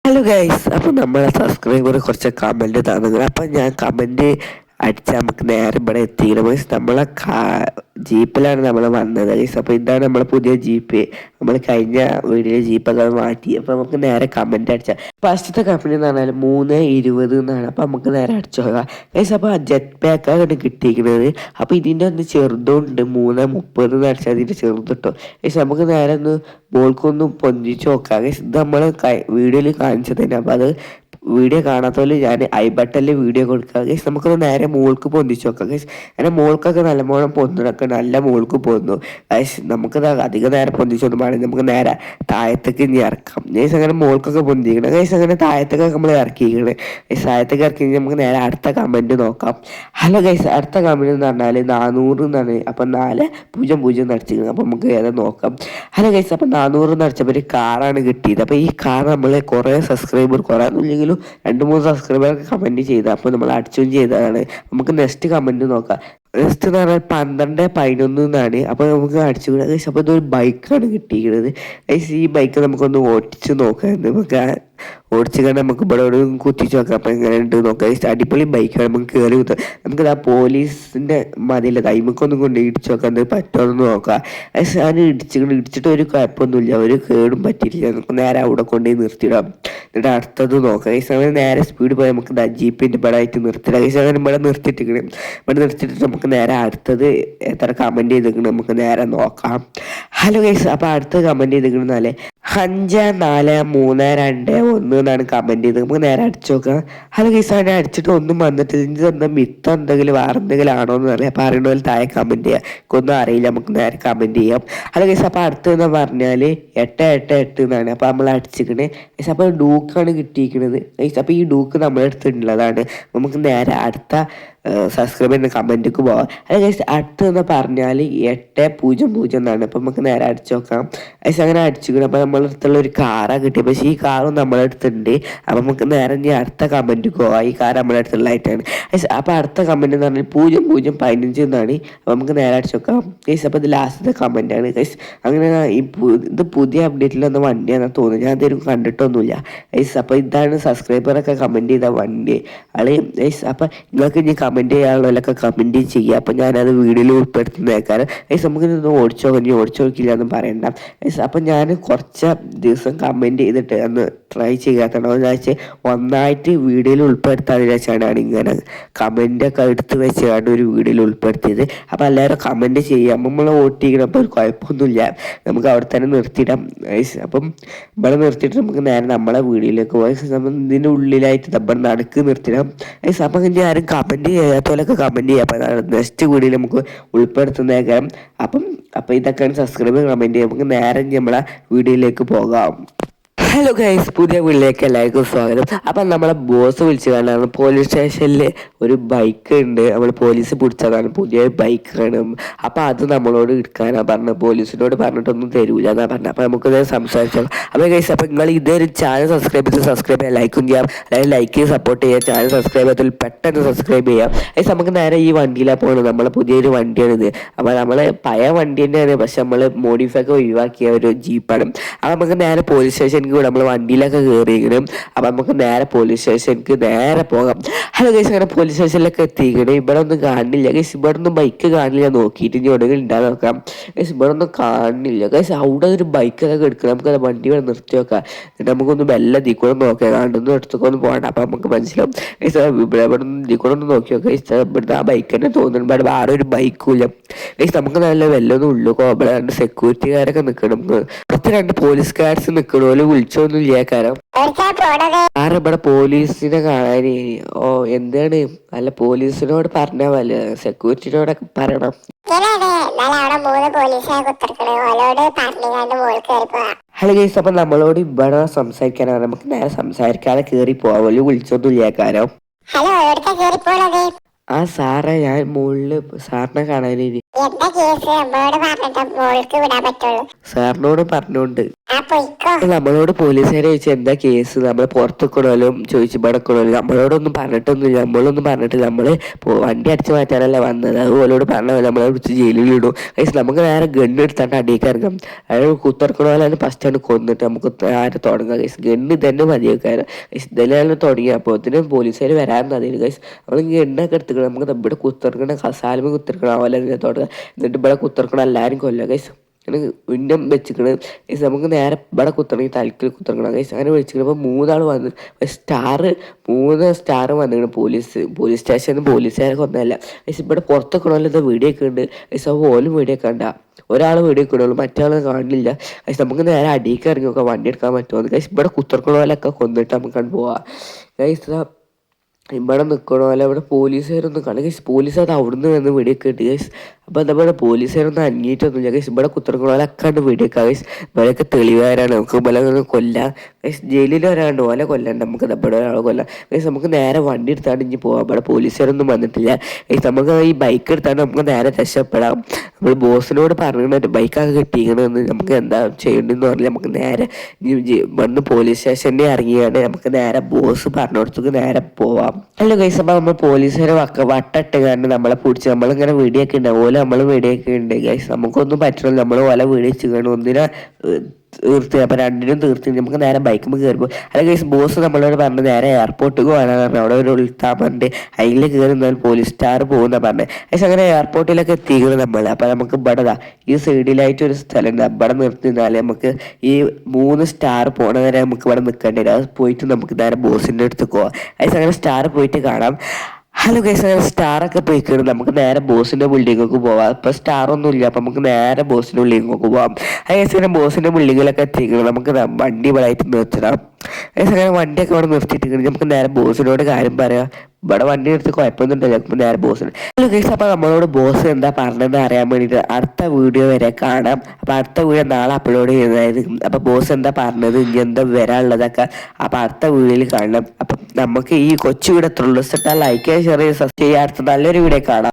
Hello guys, അപ്പോൾ നമ്മളെ subscriber കുറച്ച് കമൻറ്റ് തന്നു. അപ്പോൾ ഞാൻ കമൻറ്റ് അടിച്ചാൽ നമുക്ക് നേരെ ഇവിടെ എത്തിക്കണം. മീൻസ് നമ്മളെ ജീപ്പിലാണ് നമ്മൾ വന്നത് ഗൈസ്. അപ്പോൾ ഇതാണ് നമ്മളെ പുതിയ ജീപ്പ്. നമ്മൾ കഴിഞ്ഞ വീഡിയോയിൽ ജീപ്പൊക്കെ മാറ്റി. അപ്പോൾ നമുക്ക് നേരെ കമൻറ്റ് അടിച്ചാൽ ഫസ്റ്റത്തെ കമൻറ്റ് എന്ന് പറഞ്ഞാൽ 3:20 എന്നാണ്. അപ്പോൾ നമുക്ക് നേരെ അടിച്ചു നോക്കാം ഗൈസ്. അപ്പോൾ ജെറ്റ് പാക്കാണ് കിട്ടിയിരിക്കുന്നത്. അപ്പോൾ ഇതിൻ്റെ ഒന്ന് ചെറുതുണ്ട്, 3:30 എന്ന് അടിച്ചാൽ അതിൻ്റെ ചെറുത് കിട്ടും ഗൈസ്. നമുക്ക് നേരെ ഒന്ന് ബോൾക്കൊന്നും പൊന്തിച്ച് നോക്കാം ഗൈസ്. ഇത് നമ്മൾ വീഡിയോയിൽ കാണിച്ചത് തന്നെ. അപ്പോൾ അത് വീഡിയോ കാണാത്തപോലെ ഞാൻ ഐ ബട്ടണിൽ വീഡിയോ കൊടുക്കുക ഗൈസ്. നമുക്കൊന്ന് നേരെ മോൾക്ക് പൊന്തിച്ച് നോക്കാം ഗൈസ്. അങ്ങനെ മോൾക്കൊക്കെ നല്ല മോളം പൊന്തിനൊക്കെ നല്ല മോൾക്ക് പോന്നു ഗൈസ്. നമുക്കത് അധികം നേരം പൊന്തിച്ചൊന്നും പാടില്ല. നമുക്ക് നേരെ താഴത്തേക്ക് ഇനി ഇറക്കാം ഗൈസ്. അങ്ങനെ മോൾക്കൊക്കെ പൊന്തിക്കണം ഗൈസ്. അങ്ങനെ താഴത്തേക്കൊക്കെ നമ്മൾ ഇറക്കിയിരിക്കണം ഗൈസ്. താഴത്തേക്ക് ഇറക്കി നമുക്ക് നേരെ അടുത്ത കമൻറ്റ് നോക്കാം. ഹലോ ഗൈസ്, അടുത്ത കമൻറ്റ് എന്ന് പറഞ്ഞാൽ 400 എന്നാണ്. അപ്പം 400 നടിച്ചിരിക്കുന്നത്. അപ്പം നമുക്ക് ഏതാ നോക്കാം. ഹലോ ഗൈസ്, അപ്പം 400 നടിച്ചപ്പോൾ ഒരു കാറാണ് കിട്ടിയത്. അപ്പോൾ ഈ കാർ നമ്മൾ കുറേ സബ്സ്ക്രൈബർ കുറയാന്നില്ലെങ്കിലും 2-3 സബ്സ്ക്രൈബർക്ക് കമൻറ്റ് ചെയ്ത്, അപ്പോൾ നമ്മൾ അടിച്ചും ചെയ്തതാണ്. നമുക്ക് നെക്സ്റ്റ് കമൻറ്റ് നോക്കാം. നെക്സ്റ്റ് എന്ന് പറഞ്ഞാൽ 12:11 എന്നാണ്. അപ്പോൾ നമുക്ക് അടിച്ചു കൂടാ ഗൈസ്. അപ്പോൾ ഇതൊരു ബൈക്കാണ് കിട്ടിയിരിക്കുന്നത് ഗൈസ്. ഈ ബൈക്ക് നമുക്കൊന്ന് ഓടിച്ച് നോക്കാം. നമുക്ക് ഓടിച്ച് കണ്ട് നമുക്ക് ഇവിടെ ഒരു കുത്തിച്ച് നോക്കാം. അപ്പോൾ എങ്ങനെ ഉണ്ട് നോക്കാം. അടിപൊളി ബൈക്കാണ്. നമുക്ക് കയറി കുത്താം. നമുക്കിത് ആ പോലീസിൻ്റെ മതിയില്ല കൈമക്കൊന്നും കൊണ്ട് ഇടിച്ച് നോക്കാം. എന്ത് പറ്റുമെന്ന് നോക്കാം ഗൈസ്. ഞാൻ ഇടിച്ചിട്ട് ഒരു കുഴപ്പമൊന്നുമില്ല, ഒരു കേടും പറ്റിയില്ല. നമുക്ക് നേരെ അവിടെ കൊണ്ടുപോയി നിർത്തിയിടാം. എന്നിട്ട് അടുത്തത് നോക്കാം ഗൈസ്. അങ്ങനെ നേരെ സ്പീഡ് പോയി നമുക്ക് ജീപ്പിൻ്റെ ഇവിടെ ആയിട്ട് നിർത്തിയിടാം ഗൈസ്. അങ്ങനെ ഇവിടെ നിർത്തിയിട്ടിരിക്കണം. ഇവിടെ നിർത്തിയിട്ട് നമുക്ക് നേരെ അടുത്തത് എത്ര കമൻറ്റ് ചെയ്തിരിക്കണം നമുക്ക് നേരെ നോക്കാം. ഹലോ ഗൈസ്, അപ്പോൾ അടുത്ത കമൻറ്റ് ചെയ്തിരിക്കണമെന്നാലേ 5-4-3-2-1 എന്നാണ് കമൻറ്റ് ചെയ്തത്. നമുക്ക് നേരെ അടിച്ചു നോക്കാം. ഹലോ ഗൈസ്, അങ്ങനെ അടിച്ചിട്ട് ഒന്നും വന്നിട്ടില്ല. ഇത് എന്താ മിത്ത് എന്തെങ്കിലും വേറെ എന്തെങ്കിലും ആണോ എന്ന് അറിയാം. അപ്പോൾ അറിയണ പോലെ താഴെ കമൻറ്റ് ചെയ്യാം. ഒന്നും അറിയില്ല, നമുക്ക് നേരെ കമൻറ്റ് ചെയ്യാം. ഹലോ ഗൈസ്, അപ്പോൾ അടുത്തെന്ന് പറഞ്ഞാൽ 888 എന്നാണ്. അപ്പോൾ നമ്മൾ അടിച്ചിരിക്കണേ ഗൈസ്. അപ്പോൾ ഡൂക്കാണ് കിട്ടിയിരിക്കുന്നത് ഗൈസ്. അപ്പോൾ ഈ ഡൂക്ക് നമ്മുടെ അടുത്തുള്ളതാണ്. നമുക്ക് നേരെ അടുത്ത സബ്സ്ക്രൈബറിൻ്റെ കമൻറ്റിക്ക് പോവാം. അല്ല ഗൈസ്, അടുത്തെന്ന് പറഞ്ഞാൽ 800 എന്നാണ്. അപ്പോൾ നമുക്ക് നേരെ അടിച്ചു നോക്കാം ഗൈസ്. അങ്ങനെ അടിച്ചിരിക്കണം. അപ്പോൾ നമ്മളെ അടുത്തുള്ള ഒരു കാറാണ് കിട്ടിയത്. പക്ഷേ ഈ കാറും നമ്മളെ അടുത്തുണ്ട്. അപ്പോൾ നമുക്ക് നേരെ ഇനി അടുത്ത കമൻറ്റിക്ക് പോവാം. ഈ കാർ നമ്മളെ അടുത്തുള്ളതായിട്ടാണ് ഗൈസ്. അപ്പോൾ അടുത്ത കമൻറ്റ് എന്ന് പറഞ്ഞാൽ 0015 എന്നാണ്. അപ്പോൾ നമുക്ക് നേരെ അടിച്ചു നോക്കാം ഗൈസ്. അപ്പോൾ ഇത് ലാസ്റ്റത്തെ കമൻറ്റാണ് ഗൈസ്. അങ്ങനെ ഇത് പുതിയ അപ്ഡേറ്റിൽ വന്ന വണ്ടിയാണെന്ന് തോന്നുന്നു. ഞാൻ അതൊരു കണ്ടിട്ടൊന്നുമില്ല ഗൈസ്. അപ്പോൾ ഇതാണ് സബ്സ്ക്രൈബറൊക്കെ കമൻറ്റ് ചെയ്ത വണ്ടി ആള് ഗൈസ്. അപ്പോൾ നിങ്ങൾക്ക് ഇനി കമൻറ്റ് ചെയ്യാനുള്ളവരൊക്കെ കമൻറ്റ് ചെയ്യുക. അപ്പോൾ ഞാനത് വീഡിയോയിൽ ഉൾപ്പെടുത്തുന്നേക്കാരം ഗൈസ്. നമുക്കിതൊന്ന് ഓടിച്ചു നോക്കില്ല എന്ന് പറയണ്ട ഗൈസ്. അപ്പോൾ ഞാൻ കുറച്ച് ദിവസം കമൻറ്റ് ചെയ്തിട്ട് അന്ന് ട്രൈ ചെയ്യാത്തതാണ് വിചാരിച്ച് ഒന്നായിട്ട് വീഡിയോയിൽ ഉൾപ്പെടുത്താൻ വിചാരിച്ചാണ് ഇങ്ങനെ കമൻറ്റൊക്കെ എടുത്ത് വെച്ചാണ് ഒരു വീഡിയോയിൽ ഉൾപ്പെടുത്തിയത്. അപ്പോൾ എല്ലാവരും കമൻറ്റ് ചെയ്യാം. നമ്മൾ വോട്ട് ചെയ്യണം. അപ്പോൾ ഒരു കുഴപ്പമൊന്നുമില്ല, നമുക്ക് അവിടെ തന്നെ നിർത്തിയിടാം ഗൈസ്. അപ്പം ഇവിടെ നിർത്തിയിട്ട് നമുക്ക് നേരെ നമ്മളെ വീഡിയോയിലേക്ക് പോയി നമ്മൾ ഇതിൻ്റെ ഉള്ളിലായിട്ട് നമ്മൾ നടക്ക് നിർത്തിയിടാം ഗൈസ്. അപ്പം ഇനി ആരും കമൻറ്റ് ചെയ്യാത്തവരൊക്കെ കമൻറ്റ് ചെയ്യാം. അപ്പോൾ നെക്സ്റ്റ് വീഡിയോയിൽ നമുക്ക് ഉൾപ്പെടുത്തുന്നേക്കാം. അപ്പം ഇതൊക്കെയാണ് സബ്സ്ക്രൈബ് കമൻറ്റ് ചെയ്യുക. നമുക്ക് നേരെ നമ്മളെ വീഡിയോയിലേക്ക് പോകാം. ഹലോ ഗൈസ്, പുതിയ വീട്ടിലേക്ക് എല്ലാവർക്കും സ്വാഗതം. അപ്പം നമ്മളെ ബോസ് വിളിച്ചു കാണാണ്. പോലീസ് സ്റ്റേഷനിൽ ഒരു ബൈക്ക് ഉണ്ട്, നമ്മൾ പോലീസ് പിടിച്ചതാണ്, പുതിയ ബൈക്കാണ്. അപ്പം അത് നമ്മളോട് എടുക്കാനാണ് പറഞ്ഞത്. പോലീസിനോട് പറഞ്ഞിട്ടൊന്നും തരൂല എന്നാണ് പറഞ്ഞത്. അപ്പം നമുക്കിത് സംസാരിച്ചാൽ. അപ്പോൾ ഗൈസ്, അപ്പം നിങ്ങൾ ഇതൊരു ചാനൽ സബ്സ്ക്രൈബ് ചെയ്യാം, ലൈക്കും ചെയ്യാം. അതായത് ലൈക്ക് ചെയ്ത് സപ്പോർട്ട് ചെയ്യാം. ചാനൽ സബ്സ്ക്രൈബ് ചെയ്യാത്തതിൽ പെട്ടെന്ന് സബ്സ്ക്രൈബ് ചെയ്യാം ഗൈസ്. നമുക്ക് നേരെ ഈ വണ്ടിയിലാണ് പോകുന്നത്. നമ്മളെ പുതിയൊരു വണ്ടിയാണിത്. അപ്പോൾ നമ്മൾ പഴയ വണ്ടി തന്നെയാണ്, പക്ഷെ നമ്മൾ മോഡിഫൈ ഒക്കെ ഒഴിവാക്കിയ ഒരു ജീപ്പാണ്. അപ്പോൾ നമുക്ക് നേരെ പോലീസ് സ്റ്റേഷനിൽ നമ്മൾ വണ്ടിയിലൊക്കെ കയറിയിരിക്കണം. അപ്പം നമുക്ക് നേരെ പോലീസ് സ്റ്റേഷനിലേക്ക് നേരെ പോകാം. ഹലോ ഗൈസ്, അങ്ങനെ പോലീസ് സ്റ്റേഷനിലൊക്കെ എത്തിയിരിക്കണം. ഇവിടെ ഒന്നും കാണില്ല ഗൈസ്. ഇവിടെ ഒന്നും ബൈക്ക് കാണില്ല. നോക്കിയിട്ട് ഇനി എവിടെയെങ്കിലും ഉണ്ടാകാൻ നോക്കാം ഗൈസ്. ഇവിടെ ഒന്നും കാണില്ല ഗൈസ്. അവിടെ ഒരു ബൈക്കൊക്കെ എടുക്കണം. നമുക്ക് വണ്ടി ഇവിടെ നിർത്തി വെക്കാം. എന്നിട്ട് നമുക്കൊന്ന് മെല്ലെ ദിക്കൂടെ നോക്കാം. കണ്ടൊന്നും എടുത്തൊക്കെ പോകണ്ട. അപ്പം നമുക്ക് മനസ്സിലാവും ഗൈസ്. ഇവിടെ ഒന്നും ദിക്കൂടെ ഒന്ന് നോക്കി നോക്കാം ഗൈസ്. ഇവിടുത്തെ ആ ബൈക്ക് തന്നെ തോന്നുന്നുണ്ട്. ഇവിടെ വേറെ ഒരു ബൈക്കും ഇല്ല ഗൈസ്. നമുക്ക് നല്ല വെല്ലൊന്നും ഉള്ളു. ഇവിടെ 2 സെക്യൂരിറ്റിക്കാരൊക്കെ നിൽക്കണം. അടുത്ത് 2 പോലീസുകാർസ് നിൽക്കണോല് വിളിച്ചൊന്നും ഇല്ല. കാരണം ഇവിടെ പോലീസിനെ കാണാൻ. ഓ എന്താണ് അല്ല, പോലീസിനോട് പറഞ്ഞാൽ വല്ല സെക്യൂരിറ്റിനോടൊക്കെ പറയണം. ഹലോ ഗൈസ്, അപ്പം നമ്മളോട് ഇവിടെ സംസാരിക്കാനാണ്. നമുക്ക് നേരെ സംസാരിക്കാതെ കയറി പോവാ. വിളിച്ചൊന്നും ഇല്ല. കാരണം ആ സാറേ, ഞാൻ മുകളില് സാറിനെ കാണാൻ സാറിനോട് പറഞ്ഞോണ്ട് നമ്മളോട് പോലീസുകാരെ ചോദിച്ചാൽ എന്താ കേസ്, നമ്മൾ പുറത്തുക്കണോലും ചോദിച്ചു പടക്കണോലും നമ്മളോടൊന്നും പറഞ്ഞിട്ടൊന്നുമില്ല, നമ്മളൊന്നും പറഞ്ഞിട്ടില്ല. നമ്മള് വണ്ടി അടിച്ചു മാറ്റാനല്ലേ വന്നത്, അതുപോലോട് പറഞ്ഞ നമ്മളെ വിളിച്ച് ജയിലിലിടും. നമുക്ക് നേരെ ഗണ്ണ് എടുത്താണ്ട് അടിയേക്ക് ഇറങ്ങാം. അതായത് കുത്തിറക്കണ ഫസ്റ്റ് ആണ് കൊന്നിട്ട് നമുക്ക് ആരെ തുടങ്ങാം. ഗണ്ണ് തന്നെ മതിയേക്കാരം. ഇതെല്ലാം തുടങ്ങി അപ്പോൾ ഇതിന് പോലീസുകാർ വരാറുണ്ട്. ഗൈസ് നമ്മൾ ഗണ്ണൊക്കെ എടുത്തിക്കണം, നമുക്ക് ഇവിടെ കുത്തിറക്കണ കസാലുമ കുത്തിറക്കണം അതുപോലെ തുടങ്ങുക. എന്നിട്ട് ഇവിടെ കുത്തിറക്കണം എല്ലാവരും കൊല്ലുക. ഗൈസ് ഉന്നം വെച്ചിക്കണ്. നമുക്ക് നേരെ ഇവിടെ കുത്തണമെങ്കിൽ തലക്കിൽ കുത്തിറക്കണം. ഗൈസ് അങ്ങനെ വെച്ചിക്കണം. അപ്പോൾ 3 ആൾ വന്ന് മൂന്ന് സ്റ്റാർ വന്നിക്കണം. പോലീസ് സ്റ്റേഷനിൽ പോലീസുകാരൊക്കെ ഒന്നല്ല. ഗൈസ് ഇവിടെ പുറത്തൊക്കെ ഇത് വീഡിയോ ഒക്കെ ഉണ്ട്. ഗൈസ് അപ്പോൾ ഓലും വീഡിയോ ഒക്കെ കണ്ട ഒരാൾ വീഡിയോ ഒക്കെ ഇടുള്ളൂ, മറ്റേ കാണില്ല. ഗൈസ് നമുക്ക് നേരെ അടിയിലേക്ക് ഇറങ്ങി നോക്കാം വണ്ടി എടുക്കാൻ പറ്റുമോ. ഗൈസ് ഇവിടെ കുത്തിറക്കണോലൊക്കെ കൊന്നിട്ട് നമുക്ക് പോവാം. ഗൈസ് ഇവിടെ നിൽക്കണോ അല്ല ഇവിടെ പോലീസുകാരൊന്നും കാണും. ഗൈസ് പോലീസുകാർ അവിടുന്ന് വന്ന് വെടിയൊക്കെ ഇട്ട്. ഗൈസ് അപ്പോൾ എന്താ പറയുക, പോലീസുകാരൊന്നും അന്വേഷിച്ചൊന്നുമില്ല. ഗൈസ് ഇവിടെ കുത്തിറക്കണോലൊക്കെ ഉണ്ട് വെടിയൊക്കെ. ഗൈസ് ഇവരൊക്കെ തെളിവുകാരാണ്, നമുക്ക് ഇവരെ കൊല്ലാം. ഗൈസ് ജയിലിൽ വരാണ്ട് ഓലെ കൊല്ലാണ്ട് നമുക്ക് ഇവിടെ ഒരാളെ കൊല്ലാം. ഗൈസ് നമുക്ക് നേരെ വണ്ടി എടുത്താണ്ട് ഇനി പോവാം. ഇവിടെ പോലീസുകാരൊന്നും വന്നിട്ടില്ല. ഗൈസ് നമുക്ക് ഈ ബൈക്ക് എടുത്താണ്ട് നമുക്ക് നേരെ രക്ഷപ്പെടാം. നമ്മൾ ബോസിനോട് പറഞ്ഞിട്ട് ബൈക്കൊക്കെ കിട്ടിയിരിക്കണമെന്ന്, നമുക്ക് എന്താ ചെയ്യേണ്ടതെന്ന് പറഞ്ഞാൽ നമുക്ക് നേരെ ഇവിടുന്ന് പോലീസ് സ്റ്റേഷനിൽ ഇറങ്ങിയാണ് നമുക്ക് നേരെ ബോസ് പറഞ്ഞിടത്തേക്ക് നേരെ പോവാം. അല്ല ഗൈസ് അപ്പോൾ നമ്മൾ പോലീസുകാരെ വട്ടിട്ട് കാരണം നമ്മളെ പിടിച്ച് നമ്മളിങ്ങനെ വീഡിയൊക്കെ ഉണ്ട്, ഓല നമ്മൾ വീഡിയൊക്കെ ഉണ്ട്. ഗൈസ് നമുക്കൊന്നും പറ്റണല്ലോ, നമ്മൾ ഓല വീഡിയോ ചെയ്യണം ഒന്നിനെ തീർത്ത്. അപ്പം രണ്ടിനും തീർത്ത് നമുക്ക് നേരെ ബൈക്കിൽ കയറിപ്പോൾ. അല്ല ഗൈസ് ബോസ് നമ്മളോട് പറഞ്ഞ് നേരെ എയർപോർട്ടിൽ പോകാനാണ് പറഞ്ഞത്. അവിടെ ഒരു ഉൾത്താമണ്ട് അതിൽ കയറി നിന്നാൽ പോലീസ് സ്റ്റാർ പോകുന്ന പറഞ്ഞത്. ഗൈസ് അങ്ങനെ എയർപോർട്ടിലൊക്കെ എത്തിക്കണം നമ്മൾ. അപ്പം നമുക്ക് ഇവിടെ ഈ സൈഡിലായിട്ട് ഒരു സ്ഥലമുണ്ട്, ഇവിടെ നിർത്തി നിന്നാൽ നമുക്ക് ഈ 3 സ്റ്റാർ പോണ വരെ നമുക്ക് ഇവിടെ നിൽക്കേണ്ടി വരും. അത് പോയിട്ട് നമുക്ക് നേരെ ബോസിൻ്റെ അടുത്ത് പോവാം. ഗൈസ് അങ്ങനെ സ്റ്റാർ പോയിട്ട് കാണാം. ഹലോ ഗൈസ് അങ്ങനെ സ്റ്റാറൊക്കെ പോയിക്കണം. നമുക്ക് നേരെ ബോസിൻ്റെ ബിൽഡിങ്ങൊക്കെ പോവാം. ഇപ്പം സ്റ്റാറൊന്നും ഇല്ല, അപ്പം നമുക്ക് നേരെ ബോസിൻ്റെ ബിൽഡിങ്ങൊക്കെ പോവാം. ഗൈസ് അങ്ങനെ ബോസിൻ്റെ ബിൽഡിങ്ങിലൊക്കെ എത്തിക്കണം. നമുക്ക് വണ്ടി ഇവിടെ ആയിട്ട് നിർത്തിടാം. ഗൈസ് അങ്ങനെ വണ്ടിയൊക്കെ ഇവിടെ നിർത്തിയിട്ട് നമുക്ക് നേരെ ബോസിനോട് കാര്യം പറയാം. ഇവിടെ വണ്ടി എടുത്ത് കുഴപ്പമൊന്നും ഉണ്ടല്ലോ, നമുക്ക് നേരെ ബോസിന്. ഹലോ ഗൈസ് അപ്പോൾ നമ്മളോട് ബോസ് എന്താ പറഞ്ഞതെന്ന് അറിയാൻ വേണ്ടിയിട്ട് അടുത്ത വീഡിയോ വരെ കാണാം. അപ്പോൾ അടുത്ത വീഡിയോ നാളെ അപ്ലോഡ് ചെയ്യുന്നതായിരിക്കും. അപ്പോൾ ബോസ് എന്താ പറഞ്ഞത്, ഇനി എന്താ വരാനുള്ളതൊക്കെ അപ്പോൾ അടുത്ത വീഡിയോയിൽ കാണണം. അപ്പം നമുക്ക് ഈ കൊച്ചു വീഡിയോ എത്ര ഉള്ളൂ, ലൈക്ക് ചെയ്യുക, ഷെയർ ചെയ്യുക, സബ്സ്ക്രൈബ് ചെയ്യുക. അടുത്ത നല്ലൊരു വീഡിയോ കാണാം.